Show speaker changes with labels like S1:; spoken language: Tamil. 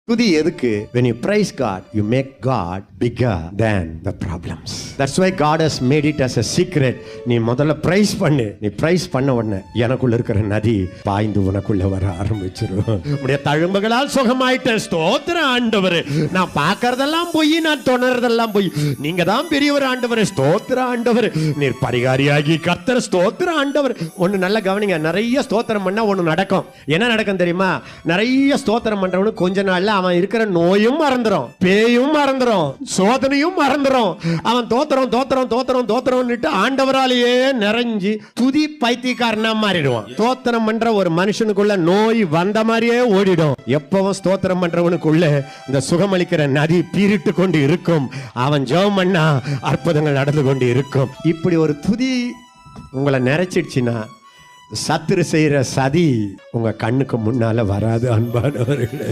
S1: துதி எதுக்கு? when you praise God you make God bigger than the problems. That's why God has made it as a secret. நீ முதல்ல பிரைஸ் பண்ணு. நீ பிரைஸ் பண்ண உடனே எனக்குள்ள இருக்கிற நதி பாய்ந்து உனக்குள்ள வர ஆரம்பிச்சிரும். உடைய தழும்புகளால் சுகமாயிட்ட ஸ்தோத்திரம் ஆண்டவரே. நான் பார்க்கறதெல்லாம் போய், நான் தொடர்றதெல்லாம் போய், நீங்க தான் பெரியவர் ஆண்டவரே. ஸ்தோத்திரம் ஆண்டவரே. நீர் பரிகாரியாகி கர்த்தர். ஸ்தோத்திரம் ஆண்டவர். ஒன்னு நல்ல கவனிங்க, நிறைய ஸ்தோத்திரம் பண்ணா ஒன்னு நடக்கும். என்ன நடக்கும் தெரியுமா? நிறைய ஸ்தோத்திரம் பண்றவனு கொஞ்ச நாள்ல அவன் இருக்கிற நோயும் மறந்துடும், பேயும் மறந்துடும், சோதனையும் மறந்துடும். அவன் தோத்திரம் தோத்திரம் தோத்திரம் தோத்திரம்னுட்டு ஆண்டவராலேயே நிறைஞ்சு துதி பைத்தியக்காரனா மாறிடுவான். ஸ்தோத்திரம் பண்ற ஒரு மனுஷனுக்குள்ள நோய் வந்த மாதிரியே ஓடிடும். எப்பவும் ஸ்தோத்திரம் பண்றவனுக்குள்ள இந்த சுகமளிக்கிற நதி பீரிட்டு கொண்டு இருக்கும். அவன் ஜெபம் பண்ணா அற்புதங்கள் நடந்து கொண்டு இருக்கும். இப்படி ஒரு துதி உங்களை நிறைச்சிடுச்சுன்னா சத்துரு செய்யற சதி உங்க கண்ணுக்கு முன்னால வராது அன்பானவர்களே.